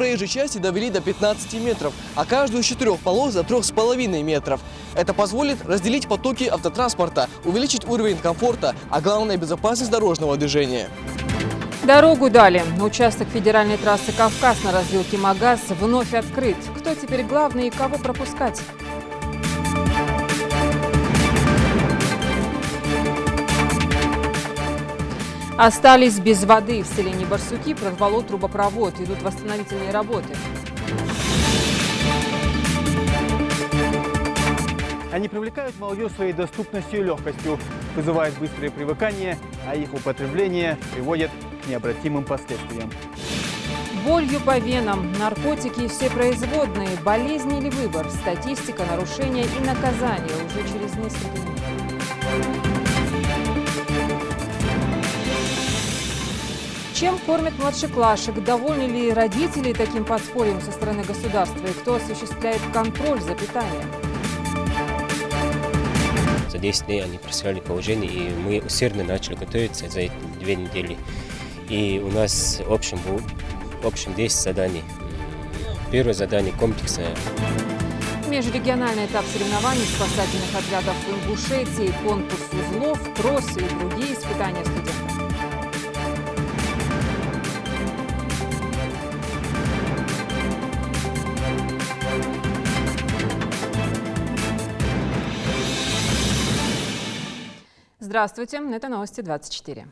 проезжей части довели до 15 метров, а каждую из 4 полос до 3,5 метров. Это позволит разделить потоки автотранспорта, увеличить уровень комфорта, а главное – безопасность дорожного движения. Дорогу дали. Участок федеральной трассы «Кавказ» на развилке Магаз вновь открыт. Кто теперь главный и кого пропускать? Остались без воды. В селении Барсуки прорвало трубопровод. Идут восстановительные работы. Они привлекают молодежь своей доступностью и легкостью, вызывают быстрое привыкание, а их употребление приводит к необратимым последствиям. Болью по венам, наркотики и все производные, болезни или выбор, статистика, нарушения и наказания уже через несколько минут. Чем кормят младшеклашек? Довольны ли родители таким подспорьем со стороны государства? И кто осуществляет контроль за питанием? За 10 дней они прислали положение, и мы усердно начали готовиться за эти 2 недели. И у нас в общем 10 заданий. Первое задание комплексное. Межрегиональный этап соревнований спасательных отрядов в Ингушетии, конкурс узлов, кроссы и другие испытания студентов. Здравствуйте, это новости 24.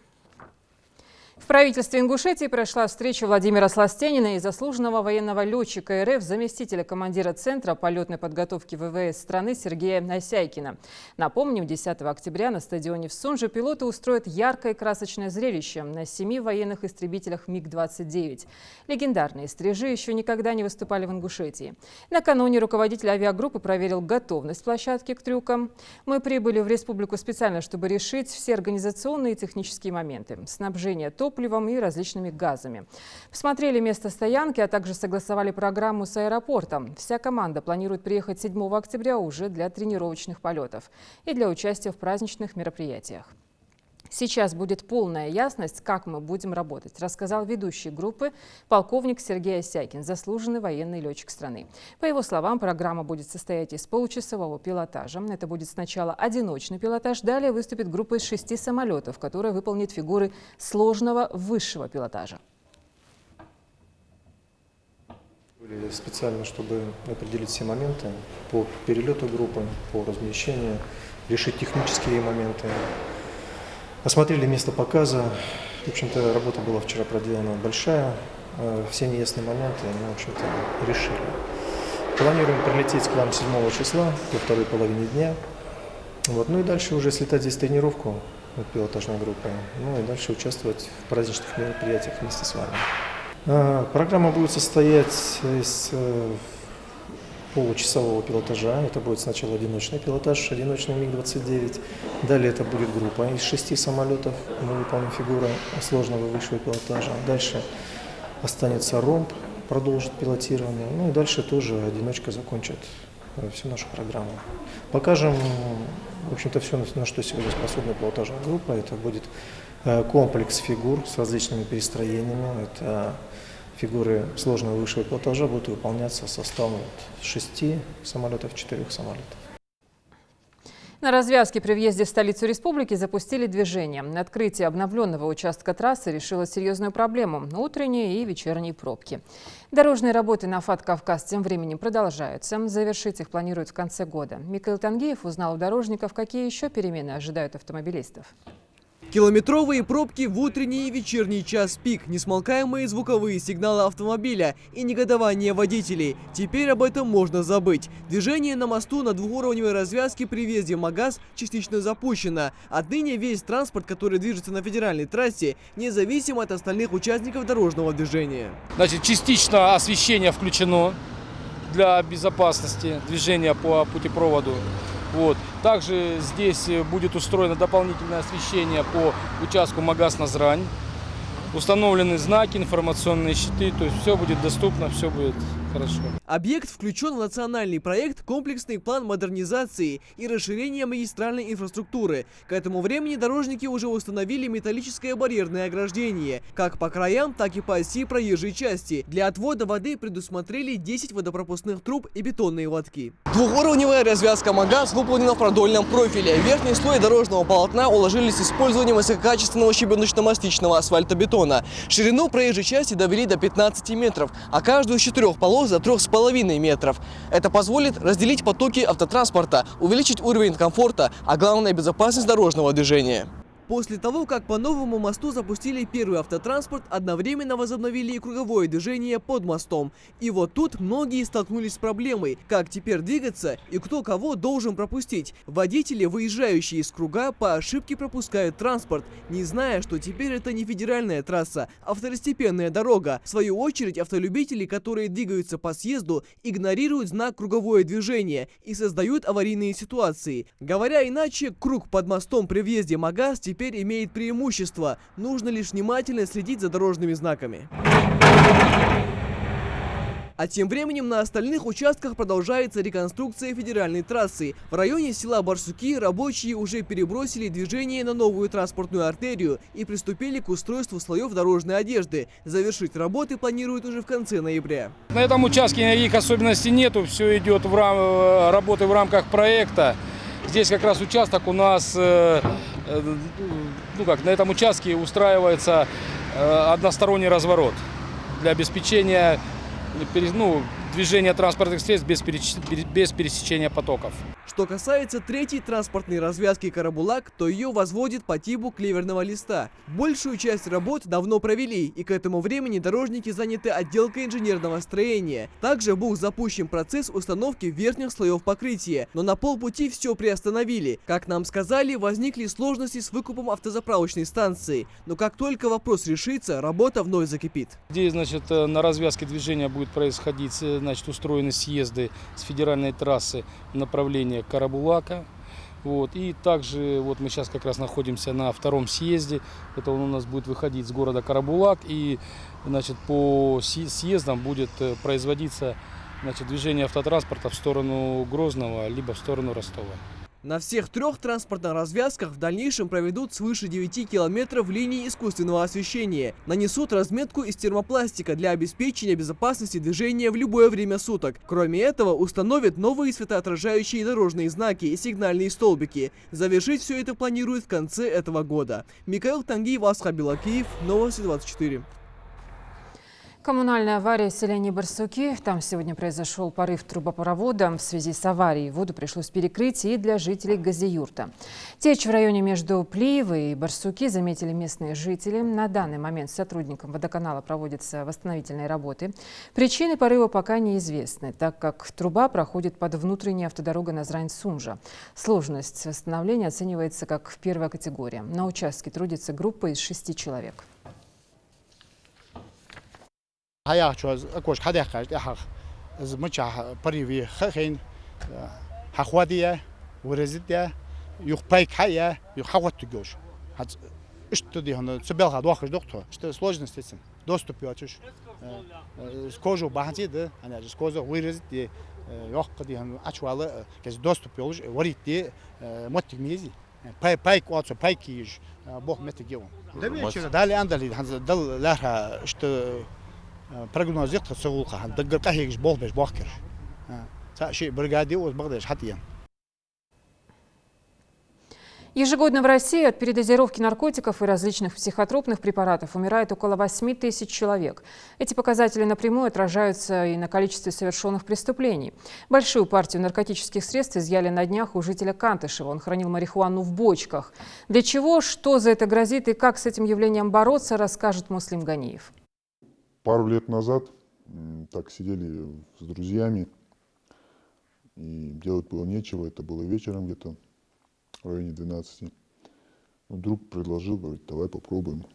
В правительстве Ингушетии прошла встреча Владимира Сластенина и заслуженного военного летчика РФ, заместителя командира Центра полетной подготовки ВВС страны Сергея Осяйкина. Напомним, 10 октября на стадионе в Сунже пилоты устроят яркое и красочное зрелище на 7 военных истребителях МиГ-29. Легендарные стрижи еще никогда не выступали в Ингушетии. Накануне руководитель авиагруппы проверил готовность площадки к трюкам. Мы прибыли в республику специально, чтобы решить все организационные и технические моменты. Снабжение топливом и различными газами. Посмотрели место стоянки, а также согласовали программу с аэропортом. Вся команда планирует приехать 7 октября уже для тренировочных полетов и для участия в праздничных мероприятиях. Сейчас будет полная ясность, как мы будем работать, рассказал ведущий группы полковник Сергей Осяйкин, заслуженный военный летчик страны. По его словам, программа будет состоять из получасового пилотажа. Это будет сначала одиночный пилотаж, далее выступит группа из 6 самолетов, которая выполнит фигуры сложного высшего пилотажа. Специально, чтобы определить все моменты по перелету группы, по размещению, решить технические моменты. Осмотрели место показа. В общем-то, работа была вчера проделана большая. Все неясные моменты мы, в общем-то, решили. Планируем прилететь к вам 7 числа, во второй половине дня. Ну и дальше уже слетать здесь тренировку пилотажной группой. Ну и дальше участвовать в праздничных мероприятиях вместе с вами. Программа будет состоять из получасового пилотажа. Это будет сначала одиночный пилотаж, одиночный МиГ-29. Далее это будет группа из 6 самолетов. Мы выполним фигуры сложного высшего пилотажа. Дальше останется ромб, продолжит пилотирование. Ну и дальше тоже одиночка закончит всю нашу программу. Покажем, в общем-то, все, на что сегодня способна пилотажная группа. Это будет комплекс фигур с различными перестроениями. Это фигуры сложного высшего пилотажа будут выполняться составом 6 самолетов, 4 самолетов. На развязке при въезде в столицу республики запустили движение. Открытие обновленного участка трассы решило серьезную проблему – утренние и вечерние пробки. Дорожные работы на ФАТ «Кавказ» тем временем продолжаются. Завершить их планируют в конце года. Михаил Тангиев узнал у дорожников, какие еще перемены ожидают автомобилистов. Километровые пробки в утренний и вечерний час пик, несмолкаемые звуковые сигналы автомобиля и негодование водителей. Теперь об этом можно забыть. Движение на мосту на двухуровневой развязке при въезде в Магаз частично запущено. Отныне весь транспорт, который движется на федеральной трассе, независим от остальных участников дорожного движения. Значит, частично освещение включено для безопасности движения по путепроводу. Также здесь будет устроено дополнительное освещение по участку Магаз-Назрань. Установлены знаки, информационные щиты, то есть все будет доступно, все будет хорошо. Объект включен в национальный проект «Комплексный план модернизации и расширения магистральной инфраструктуры». К этому времени дорожники уже установили металлическое барьерное ограждение, как по краям, так и по оси проезжей части. Для отвода воды предусмотрели 10 водопропускных труб и бетонные лотки. Двухуровневая развязка МАГАЗ выполнена в продольном профиле. Верхний слой дорожного полотна уложили с использованием высококачественного щебеночно-мастичного асфальтобетона. Ширину проезжей части довели до 15 метров, а каждую из 4 полос до 3,5 метров. Это позволит разделить потоки автотранспорта, увеличить уровень комфорта, а главное – безопасность дорожного движения. После того, как по новому мосту запустили первый автотранспорт, одновременно возобновили и круговое движение под мостом. И вот тут многие столкнулись с проблемой, как теперь двигаться и кто кого должен пропустить. Водители, выезжающие из круга, по ошибке пропускают транспорт, не зная, что теперь это не федеральная трасса, а второстепенная дорога. В свою очередь, автолюбители, которые двигаются по съезду, игнорируют знак «Круговое движение» и создают аварийные ситуации. Говоря иначе, круг под мостом при въезде МАГАЗ теперь имеет преимущество. Нужно лишь внимательно следить за дорожными знаками. А тем временем на остальных участках продолжается реконструкция федеральной трассы. В районе села Барсуки рабочие уже перебросили движение на новую транспортную артерию и приступили к устройству слоев дорожной одежды. Завершить работы планируют уже в конце ноября. На этом участке никаких особенностей нету, все идет работы в рамках проекта. Здесь как раз участок у нас, на этом участке устраивается односторонний разворот для обеспечения движения транспортных средств без пересечения потоков. Что касается третьей транспортной развязки Карабулак, то ее возводят по типу клеверного листа. Большую часть работ давно провели, и к этому времени дорожники заняты отделкой инженерного строения. Также был запущен процесс установки верхних слоев покрытия, но на полпути все приостановили. Как нам сказали, возникли сложности с выкупом автозаправочной станции. Но как только вопрос решится, работа вновь закипит. Здесь, на развязке движения будет происходить, устроены съезды с федеральной трассы в направлении Карабулака. И также мы сейчас как раз находимся на втором съезде. Это он у нас будет выходить с города Карабулак. И по съездам будет производиться движение автотранспорта в сторону Грозного либо в сторону Ростова. На всех 3 транспортных развязках в дальнейшем проведут свыше 9 километров линий искусственного освещения. Нанесут разметку из термопластика для обеспечения безопасности движения в любое время суток. Кроме этого, установят новые светоотражающие дорожные знаки и сигнальные столбики. Завершить все это планируют в конце этого года. Микаил Тангиев, Асхаб Белакиев, Новости 24. Коммунальная авария в селении Барсуки. Там сегодня произошел порыв трубопровода. В связи с аварией воду пришлось перекрыть и для жителей Газиюрта. Течь в районе между Плиевой и Барсуки заметили местные жители. На данный момент сотрудникам водоканала проводятся восстановительные работы. Причины порыва пока неизвестны, так как труба проходит под внутренней автодорогой Назрань-Сумжа. Сложность восстановления оценивается как первая категория. На участке трудится группа из 6 человек. Ежегодно в России от передозировки наркотиков и различных психотропных препаратов умирает около 8 тысяч человек. Эти показатели напрямую отражаются и на количестве совершенных преступлений. Большую партию наркотических средств изъяли на днях у жителя Кантышева. Он хранил марихуану в бочках. Для чего, что за это грозит и как с этим явлением бороться, расскажет Муслим Ганиев. Пару лет назад так сидели с друзьями, и делать было нечего, это было вечером где-то в районе 12. Друг предложил, говорит, давай попробуем.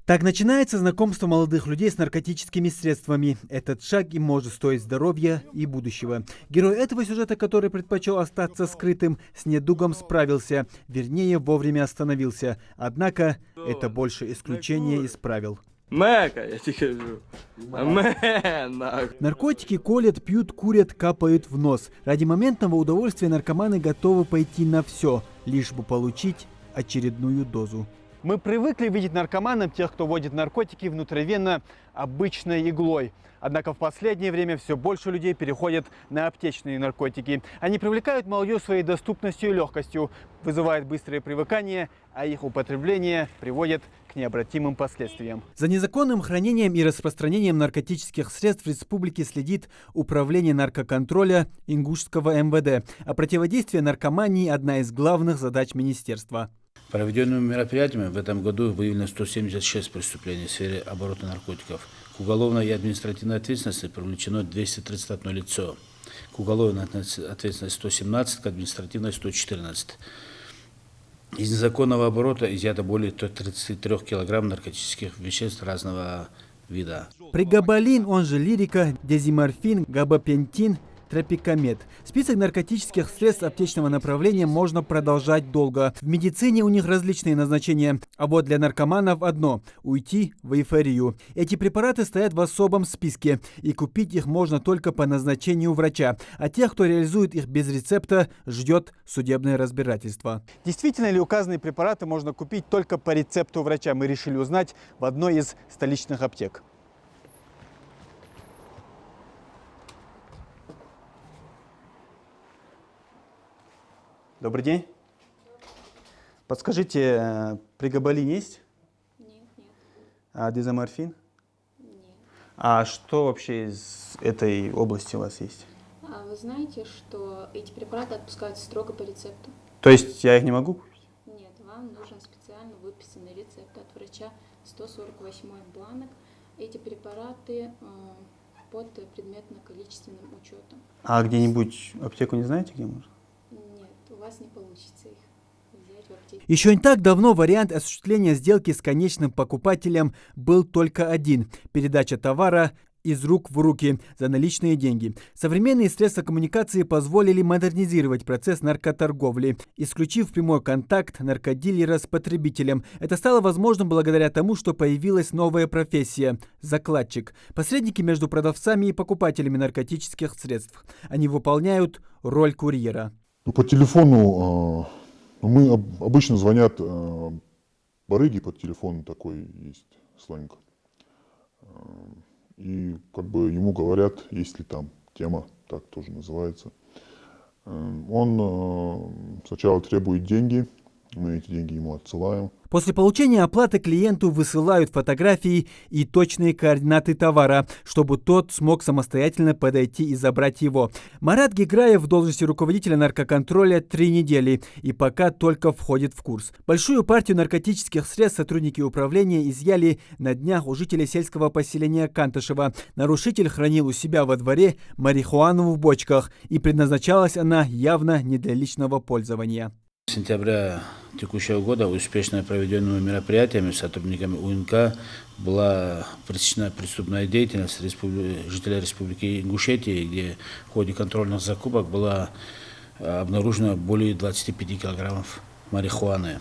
Так начинается знакомство молодых людей с наркотическими средствами. Этот шаг им может стоить здоровья и будущего. Герой этого сюжета, который предпочел остаться скрытым, с недугом справился, вернее, вовремя остановился. Однако это больше исключение из правил. Мека, я тебе говорю. Мэн. Наркотики колят, пьют, курят, капают в нос. Ради моментного удовольствия наркоманы готовы пойти на все, лишь бы получить очередную дозу. Мы привыкли видеть наркоманов, тех, кто вводит наркотики внутривенно, обычной иглой. Однако в последнее время все больше людей переходят на аптечные наркотики. Они привлекают молодежь своей доступностью и легкостью, вызывают быстрое привыкание, а их употребление приводит к необратимым последствиям. За незаконным хранением и распространением наркотических средств в республике следит Управление наркоконтроля Ингушского МВД, а противодействие наркомании – одна из главных задач министерства. Проведенными мероприятиями в этом году выявлено 176 преступлений в сфере оборота наркотиков. К уголовной и административной ответственности привлечено 231 лицо. К уголовной ответственности 117, к административной 114. Из незаконного оборота изъято более 133 килограмм наркотических веществ разного вида. Прегабалин, он же лирика, дезиморфин, габапентин, тропикамет. Список наркотических средств аптечного направления можно продолжать долго. В медицине у них различные назначения, а вот для наркоманов одно – уйти в эйфорию. Эти препараты стоят в особом списке, и купить их можно только по назначению врача, а тех, кто реализует их без рецепта, ждет судебное разбирательство. Действительно ли указанные препараты можно купить только по рецепту врача, мы решили узнать в одной из столичных аптек. Добрый день. Подскажите, прегабалин есть? Нет, нет. А дезоморфин? Нет. А что вообще из этой области у вас есть? А вы знаете, что эти препараты отпускаются строго по рецепту? То есть я их не могу купить? Нет, вам нужен специально выписанный рецепт от врача, 148 бланок. Эти препараты под предметно-количественным учетом. А где-нибудь аптеку не знаете, где можно? Нет, у вас не получится их взять в аптеке. Еще не так давно вариант осуществления сделки с конечным покупателем был только один – передача товара из рук в руки за наличные деньги. Современные средства коммуникации позволили модернизировать процесс наркоторговли, исключив прямой контакт наркодилера с потребителем. Это стало возможным благодаря тому, что появилась новая профессия – закладчик. Посредники между продавцами и покупателями наркотических средств. Они выполняют роль курьера. По телефону мы обычно звонят барыги, по телефону такой есть сленг. И как бы ему говорят, есть ли там тема, так тоже называется. Он сначала требует деньги, мы эти деньги ему отсылаем. После получения оплаты клиенту высылают фотографии и точные координаты товара, чтобы тот смог самостоятельно подойти и забрать его. Марат Гиграев в должности руководителя наркоконтроля 3 недели и пока только входит в курс. Большую партию наркотических средств сотрудники управления изъяли на днях у жителей сельского поселения Кантышева. Нарушитель хранил у себя во дворе марихуану в бочках, и предназначалась она явно не для личного пользования. С сентября текущего года успешно проведенными мероприятиями сотрудниками УНК была пресечена преступная деятельность жителей Республики Ингушетии, где в ходе контрольных закупок было обнаружено более 25 килограммов марихуаны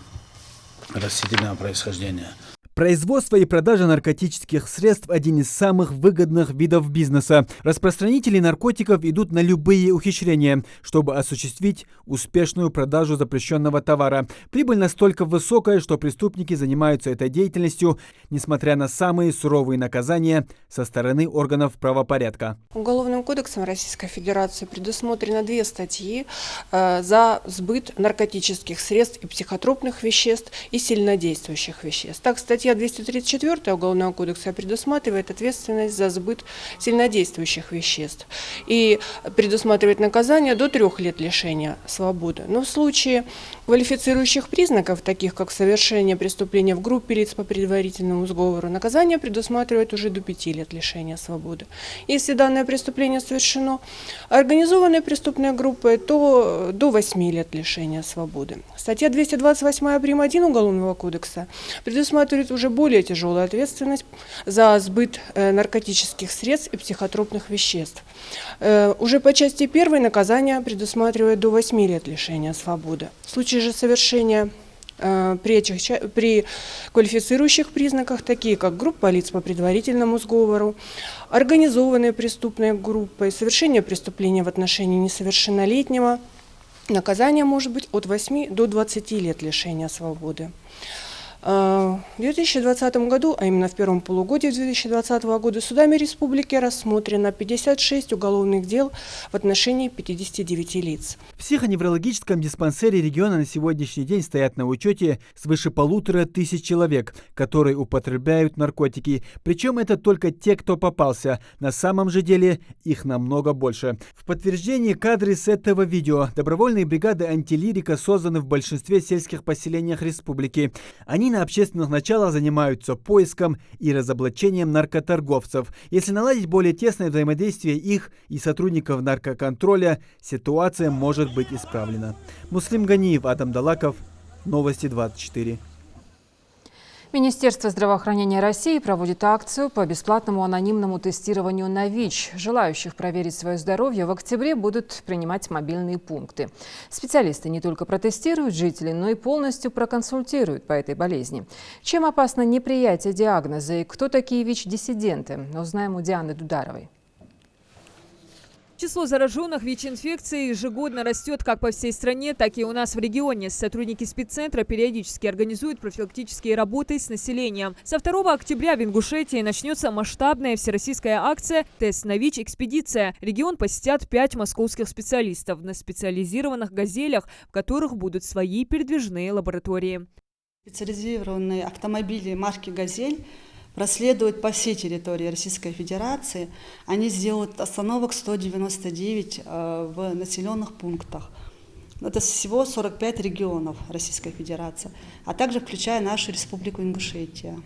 растительного происхождения. Производство и продажа наркотических средств – один из самых выгодных видов бизнеса. Распространители наркотиков идут на любые ухищрения, чтобы осуществить успешную продажу запрещенного товара. Прибыль настолько высокая, что преступники занимаются этой деятельностью, несмотря на самые суровые наказания со стороны органов правопорядка. Уголовным кодексом Российской Федерации предусмотрено 2 статьи за сбыт наркотических средств и психотропных веществ и сильнодействующих веществ. Так, статья 234 Уголовного кодекса предусматривает ответственность за сбыт сильнодействующих веществ и предусматривает наказание до 3 лет лишения свободы. Но в случае квалифицирующих признаков, таких как совершение преступления в группе лиц по предварительному сговору, наказание предусматривает уже до 5 лет лишения свободы. Если данное преступление совершено организованной преступной группой, то до 8 лет лишения свободы. Статья 228 прим. 1 Уголовного кодекса предусматривает уже более тяжелую ответственность за сбыт наркотических средств и психотропных веществ. Уже по части 1 наказание предусматривает до 8 лет лишения свободы. В случае же совершения при квалифицирующих признаках, такие как группа лиц по предварительному сговору, организованные преступные группы, совершение преступления в отношении несовершеннолетнего, наказание может быть от 8 до 20 лет лишения свободы. В 2020 году, а именно в первом полугодии 2020 года, судами республики рассмотрено 56 уголовных дел в отношении 59 лиц. В психоневрологическом диспансере региона на сегодняшний день стоят на учете свыше 1500 человек, которые употребляют наркотики. Причем это только те, кто попался. На самом же деле их намного больше. В подтверждение кадры с этого видео. Добровольные бригады антилирика созданы в большинстве сельских поселениях республики. Они на общественных началах занимаются поиском и разоблачением наркоторговцев. Если наладить более тесное взаимодействие их и сотрудников наркоконтроля, ситуация может быть исправлена. Муслим Ганиев, Адам Далаков, Новости 24. Министерство здравоохранения России проводит акцию по бесплатному анонимному тестированию на ВИЧ. Желающих проверить свое здоровье в октябре будут принимать мобильные пункты. Специалисты не только протестируют жителей, но и полностью проконсультируют по этой болезни. Чем опасно неприятие диагноза и кто такие ВИЧ-диссиденты, узнаем у Дианы Дударовой. Число зараженных ВИЧ-инфекцией ежегодно растет как по всей стране, так и у нас в регионе. Сотрудники спеццентра периодически организуют профилактические работы с населением. Со 2 октября в Ингушетии начнется масштабная всероссийская акция «Тест на ВИЧ-экспедиция». Регион посетят 5 московских специалистов на специализированных «Газелях», в которых будут свои передвижные лаборатории. Специализированные автомобили марки «Газель» проследуют по всей территории Российской Федерации. Они сделают остановок 199 в населенных пунктах. Это всего 45 регионов Российской Федерации, а также включая нашу республику Ингушетия.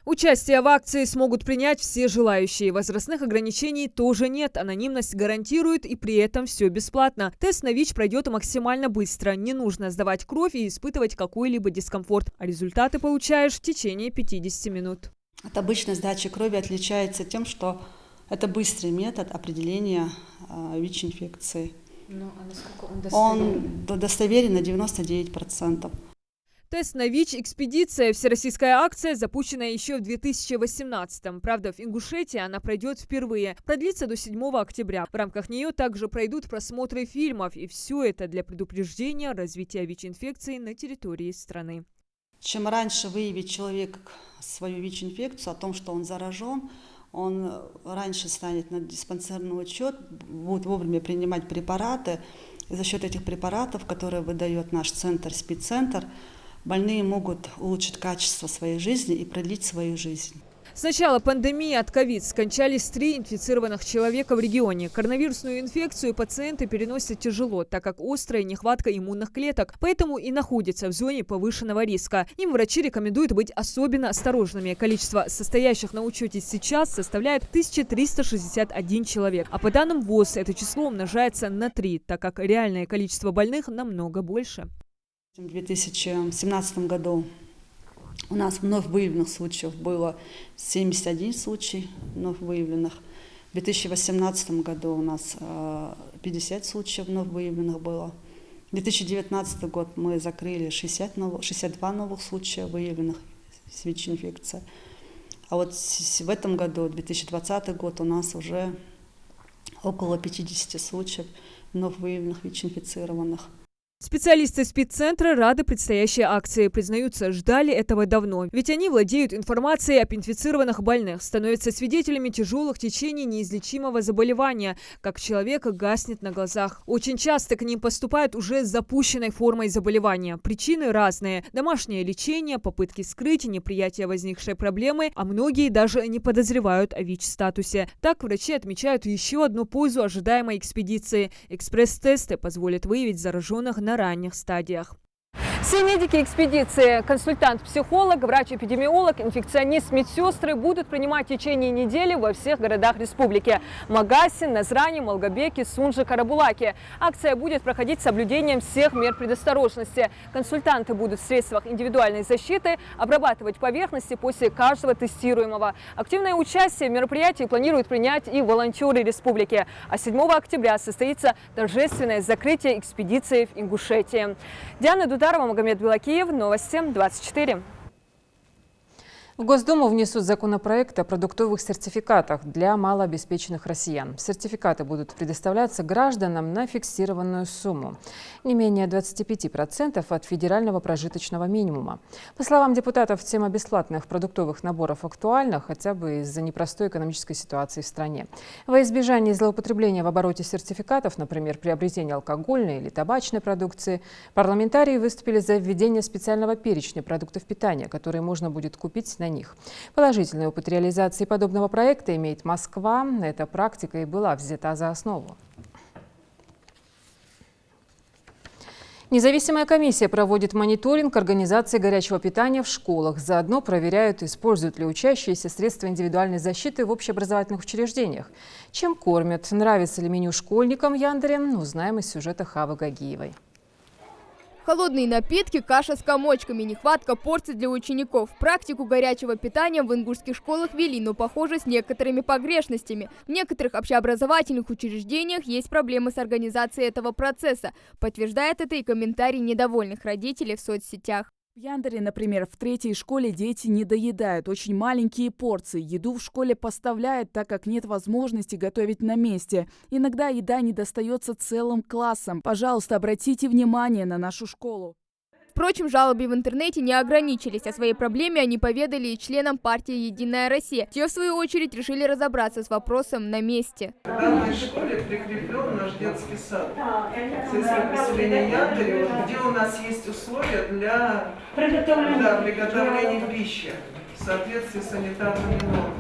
Участие в акции смогут принять все желающие. Возрастных ограничений тоже нет. Анонимность гарантирует, и при этом все бесплатно. Тест на ВИЧ пройдет максимально быстро. Не нужно сдавать кровь и испытывать какой-либо дискомфорт. А результаты получаешь в течение 50 минут. От обычной сдачи крови отличается тем, что это быстрый метод определения ВИЧ-инфекции. Он достоверен на 99%. Тест на ВИЧ-экспедиция – всероссийская акция, запущенная еще в 2018-м. Правда, в Ингушетии она пройдет впервые. Продлится до 7 октября. В рамках нее также пройдут просмотры фильмов. И все это для предупреждения развития ВИЧ-инфекции на территории страны. Чем раньше выявит человек свою ВИЧ-инфекцию, о том, что он заражен, он раньше станет на диспансерный учет, будет вовремя принимать препараты. И за счет этих препаратов, которые выдает наш центр, спеццентр, больные могут улучшить качество своей жизни и продлить свою жизнь. С начала пандемии от ковид скончались 3 инфицированных человека в регионе. Коронавирусную инфекцию пациенты переносят тяжело, так как острая нехватка иммунных клеток, поэтому и находятся в зоне повышенного риска. Им врачи рекомендуют быть особенно осторожными. Количество состоящих на учете сейчас составляет 1361 человек. А по данным ВОЗ, это число умножается на 3, так как реальное количество больных намного больше. В 2017 году у нас вновь выявленных случаев было 71 случай вновь выявленных. В 2018 году у нас 50 случаев вновь выявленных было. В 2019 год мы закрыли 62 новых случая выявленных с ВИЧ-инфекцией. А вот в этом году, 2020 год, у нас уже около 50 случаев вновь выявленных ВИЧ-инфицированных. Специалисты спеццентра рады предстоящей акции. Признаются, ждали этого давно. Ведь они владеют информацией об инфицированных больных, становятся свидетелями тяжелых течений неизлечимого заболевания, как человек гаснет на глазах. Очень часто к ним поступают уже с запущенной формой заболевания. Причины разные. Домашнее лечение, попытки скрыть неприятие возникшей проблемы, а многие даже не подозревают о ВИЧ-статусе. Так врачи отмечают еще одну пользу ожидаемой экспедиции. Экспресс-тесты позволят выявить зараженных на ранних стадиях. Все медики экспедиции, консультант-психолог, врач-эпидемиолог, инфекционист, медсестры будут принимать в течение недели во всех городах республики. Магасе, Назране, Малгобеке, Сунже, Карабулаке. Акция будет проходить с соблюдением всех мер предосторожности. Консультанты будут в средствах индивидуальной защиты обрабатывать поверхности после каждого тестируемого. Активное участие в мероприятии планируют принять и волонтеры республики. А 7 октября состоится торжественное закрытие экспедиции в Ингушетии. Диана Дударова, Магомед Белакиев, Новости 24. В Госдуму внесут законопроект о продуктовых сертификатах для малообеспеченных россиян. Сертификаты будут предоставляться гражданам на фиксированную сумму. Не менее 25% от федерального прожиточного минимума. По словам депутатов, тема бесплатных продуктовых наборов актуальна хотя бы из-за непростой экономической ситуации в стране. Во избежание злоупотребления в обороте сертификатов, например, приобретения алкогольной или табачной продукции, парламентарии выступили за введение специального перечня продуктов питания, которые можно будет купить на них. Положительный опыт реализации подобного проекта имеет Москва. Эта практика и была взята за основу. Независимая комиссия проводит мониторинг организации горячего питания в школах. Заодно проверяют, используют ли учащиеся средства индивидуальной защиты в общеобразовательных учреждениях. Чем кормят, нравится ли меню школьникам в Яндере, узнаем из сюжета Хавы Гагиевой. Холодные напитки, каша с комочками, нехватка порций для учеников. Практику горячего питания в ингушских школах вели, но, похоже, с некоторыми погрешностями. В некоторых общеобразовательных учреждениях есть проблемы с организацией этого процесса. Подтверждает это и комментарий недовольных родителей в соцсетях. В Яндере, например, в 3-й школе дети не доедают очень маленькие порции. Еду в школе поставляют, так как нет возможности готовить на месте. Иногда еда не достается целым классам. Пожалуйста, обратите внимание на нашу школу. Впрочем, жалобы в интернете не ограничились. О своей проблеме они поведали и членам партии «Единая Россия». Те, в свою очередь, решили разобраться с вопросом на месте. В данной школе прикреплен наш детский сад сельского поселения Яндере, где у нас есть условия для приготовления пищи в соответствии с санитарными нормами.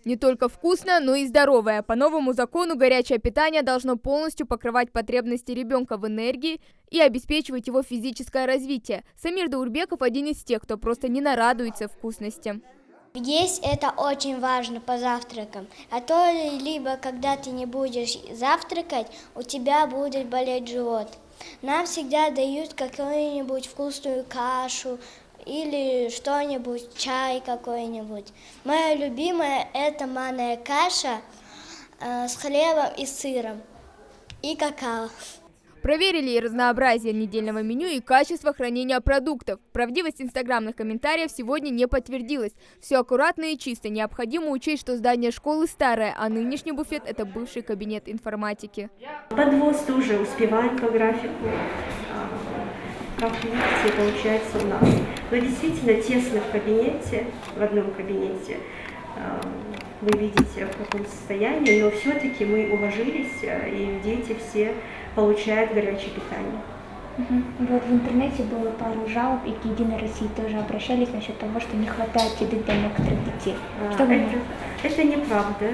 Не только вкусно, но и здоровое. По новому закону горячее питание должно полностью покрывать потребности ребенка в энергии и обеспечивать его физическое развитие. Самир Даурбеков один из тех, кто просто не нарадуется вкусности. Есть это очень важно по завтракам. А то либо когда ты не будешь завтракать, у тебя будет болеть живот. Нам всегда дают какую-нибудь вкусную кашу, или что-нибудь, чай какой-нибудь. Моя любимая – это манная каша с хлебом и сыром и какао. Проверили и разнообразие недельного меню, и качество хранения продуктов. Правдивость инстаграмных комментариев сегодня не подтвердилась. Все аккуратно и чисто. Необходимо учесть, что здание школы старое, а нынешний буфет – это бывший кабинет информатики. Подвоз тоже успеваем по графику. Как видите, получается у нас. Но действительно тесно в кабинете, в одном кабинете. Вы видите, в каком состоянии, но все-таки мы уложились, и дети все получают горячее питание. Вот в интернете было пару жалоб, и к «Единой России» тоже обращались насчет того, что не хватает еды для некоторых детей. Это неправда.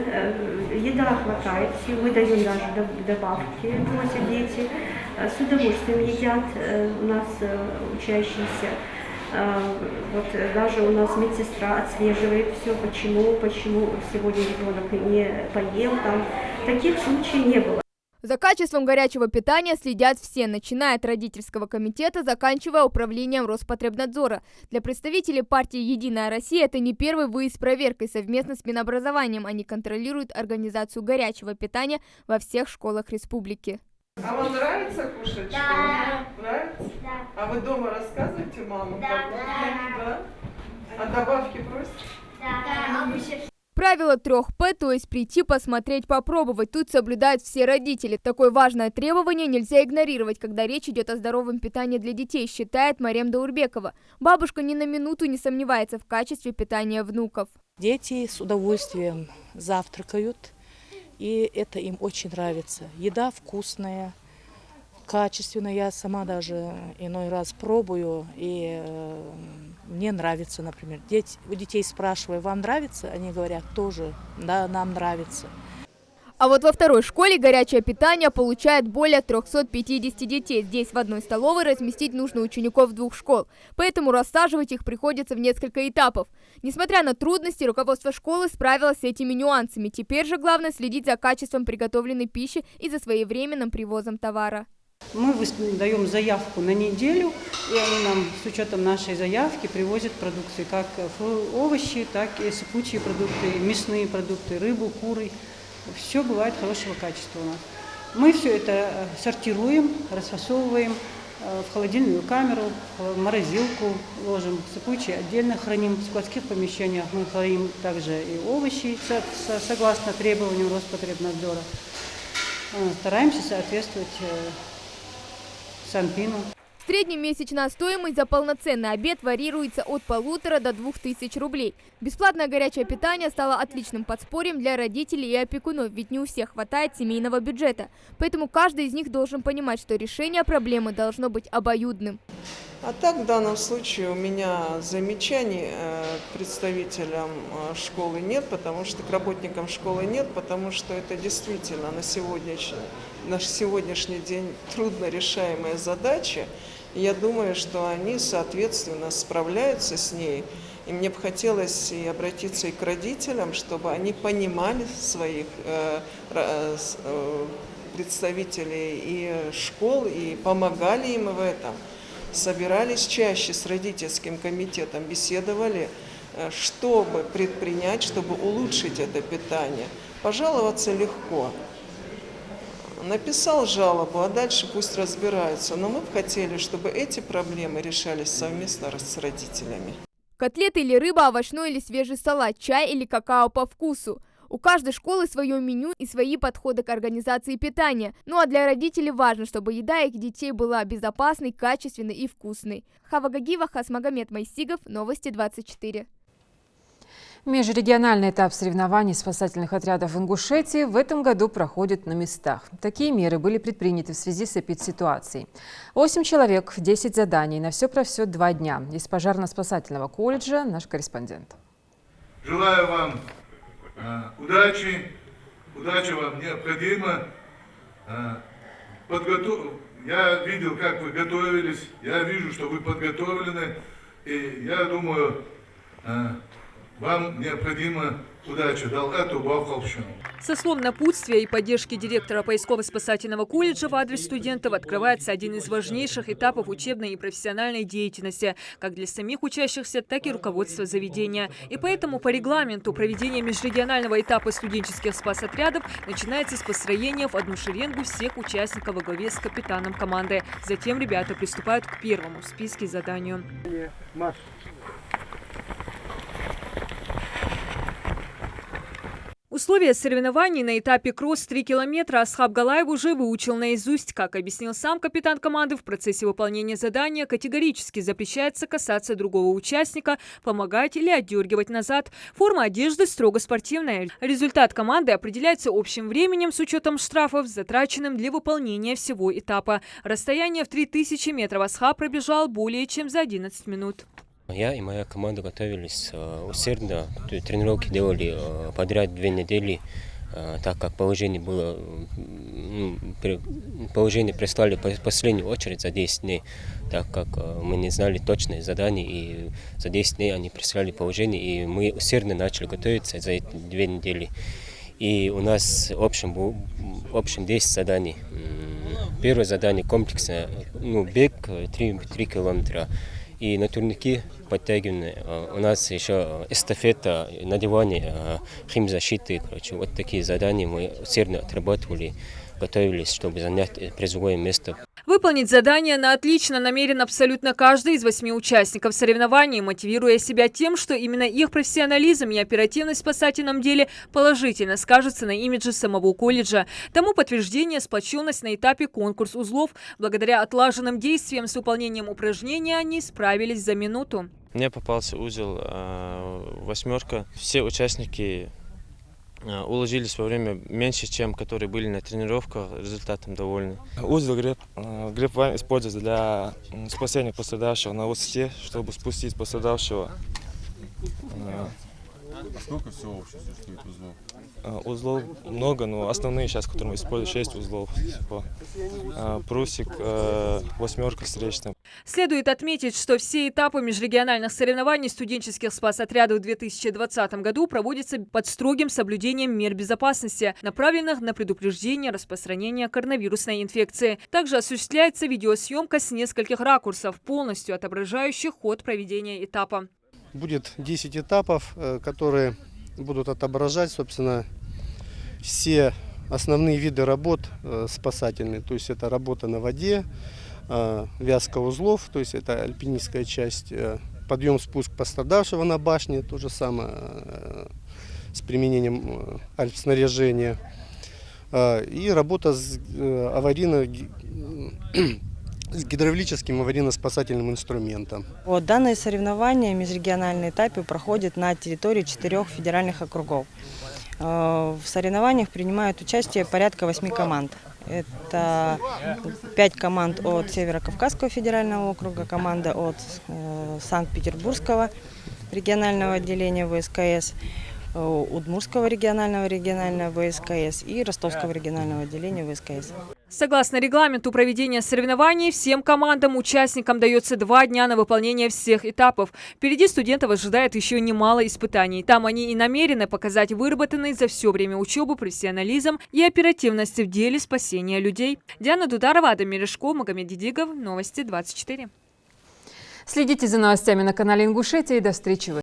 Еда хватает, мы даем даже добавки, просят дети. С удовольствием едят у нас учащиеся. Вот даже у нас медсестра отслеживает все, почему сегодня ребенок не поел, там таких случаев не было. За качеством горячего питания следят все, начиная от родительского комитета, заканчивая управлением Роспотребнадзора. Для представителей партии «Единая Россия» это не первый выезд с проверкой. Совместно с Минобразованием они контролируют организацию горячего питания во всех школах республики. А вам нравится кушать? Да. Нравится? Да. А вы дома рассказываете маму? Да. А добавки просите? Да. Правило 3П, то есть прийти, посмотреть, попробовать. Тут соблюдают все родители. Такое важное требование нельзя игнорировать, когда речь идет о здоровом питании для детей, считает Марем Даурбекова. Бабушка ни на минуту не сомневается в качестве питания внуков. Дети с удовольствием завтракают, и это им очень нравится. Еда вкусная, качественная. Я сама даже иной раз пробую, и мне нравится, например. У детей спрашиваю, вам нравится? Они говорят, тоже, да, нам нравится. А вот во второй школе горячее питание получает более 350 детей. Здесь в одной столовой разместить нужно учеников 2 школ. Поэтому рассаживать их приходится в несколько этапов. Несмотря на трудности, руководство школы справилось с этими нюансами. Теперь же главное следить за качеством приготовленной пищи и за своевременным привозом товара. Мы даем заявку на неделю, и они нам с учетом нашей заявки привозят продукцию, как овощи, так и сыпучие продукты, мясные продукты, рыбу, куры. Все бывает хорошего качества у нас. Мы все это сортируем, расфасовываем в холодильную камеру, в морозилку ложим, сыпучие отдельно храним. В складских помещениях мы храним также и овощи согласно требованиям Роспотребнадзора. Стараемся соответствовать Санпину. Среднемесячная стоимость за полноценный обед варьируется от 1500 до 2000 рублей. Бесплатное горячее питание стало отличным подспорьем для родителей и опекунов, ведь не у всех хватает семейного бюджета. Поэтому каждый из них должен понимать, что решение проблемы должно быть обоюдным. А так, в данном случае у меня замечаний к представителям школы нет, потому что к работникам школы нет, потому что это действительно на сегодняшний день трудно решаемая задача. И я думаю, что они, соответственно, справляются с ней. И мне бы хотелось и обратиться и к родителям, чтобы они понимали своих представителей и школ, и помогали им в этом. Собирались чаще с родительским комитетом, беседовали, чтобы предпринять, чтобы улучшить это питание. Пожаловаться легко. Написал жалобу, а дальше пусть разбираются. Но мы бы хотели, чтобы эти проблемы решались совместно с родителями. Котлеты или рыба, овощной или свежий салат, чай или какао по вкусу. У каждой школы свое меню и свои подходы к организации питания. Ну а для родителей важно, чтобы еда их детей была безопасной, качественной и вкусной. Хава Гагиева, Хасмагомед Майсигов, Новости 24. Межрегиональный этап соревнований спасательных отрядов в Ингушетии в этом году проходит на местах. Такие меры были предприняты в связи с эпидситуацией. 8 человек, 10 заданий, на все про все 2 дня. Из пожарно-спасательного колледжа наш корреспондент. Желаю вам удачи вам необходимо. Я видел, как вы готовились, я вижу, что вы подготовлены, и я думаю, вам необходимо удачи. Со слов напутствия и поддержки директора поисково-спасательного колледжа в адрес студентов открывается один из важнейших этапов учебной и профессиональной деятельности, как для самих учащихся, так и руководства заведения. И поэтому по регламенту проведение межрегионального этапа студенческих спасотрядов начинается с построения в одну шеренгу всех участников во главе с капитаном команды. Затем ребята приступают к первому в списке заданию. Условия соревнований на этапе кросс 3 километра Асхаб Галаев уже выучил наизусть. Как объяснил сам капитан команды, в процессе выполнения задания категорически запрещается касаться другого участника, помогать или отдергивать назад. Форма одежды строго спортивная. Результат команды определяется общим временем с учетом штрафов, затраченным для выполнения всего этапа. Расстояние в 3000 метров Асхаб пробежал более чем за 11 минут. Я и моя команда готовились усердно, тренировки делали подряд 2 недели, так как положение было, положение прислали в последнюю очередь за 10 дней, так как мы не знали точные задания, и за 10 дней они прислали положение, и мы усердно начали готовиться за эти 2 недели. И у нас в общем 10 заданий. Первое задание комплексное, бег 3 километра. И на турнике подтягивания. У нас еще эстафета, надевание химзащиты. Вот такие задания мы усердно отрабатывали, готовились, чтобы занять призовое место. Выполнить задание на отлично намерен абсолютно каждый из 8 участников соревнований, мотивируя себя тем, что именно их профессионализм и оперативность в спасательном деле положительно скажется на имидже самого колледжа. Тому подтверждение сплоченность на этапе конкурс узлов. Благодаря отлаженным действиям с выполнением упражнения они справились за минуту. Мне попался узел 8. Все участники уложились во время меньше, чем которые были на тренировках, результатом довольны. Узел греб-вайн используется для спасения пострадавшего на высоте, чтобы спустить пострадавшего. А сколько всего вообще существует узлов? Узлов много, но основные сейчас, которые мы используем, 6 узлов. Прусик, 8 встречная. Следует отметить, что все этапы межрегиональных соревнований студенческих спасотрядов в 2020 году проводятся под строгим соблюдением мер безопасности, направленных на предупреждение распространения коронавирусной инфекции. Также осуществляется видеосъемка с нескольких ракурсов, полностью отображающих ход проведения этапа. Будет 10 этапов, которые будут отображать, собственно, все основные виды работ спасательные. То есть это работа на воде, вязка узлов, то есть это альпинистская часть, подъем-спуск пострадавшего на башне, то же самое с применением альпснаряжения, и работа с гидравлическим аварийно-спасательным инструментом. Вот, данные соревнования, межрегиональные этапы, проходят на территории 4 федеральных округов. В соревнованиях принимают участие порядка 8 команд. Это 5 команд от Северо-Кавказского федерального округа, команда от Санкт-Петербургского регионального отделения ВСКС, Удмуртского регионального ВСКС и Ростовского регионального отделения ВСКС. Согласно регламенту проведения соревнований, всем командам-участникам дается 2 дня на выполнение всех этапов. Впереди студентов ожидает еще немало испытаний. Там они и намерены показать выработанный за все время учебы профессионализм и оперативность в деле спасения людей. Диана Дударова, Адам Мережко, Магомед Дидигов. Новости 24. Следите за новостями на канале Ингушетии и до встречи в эфире.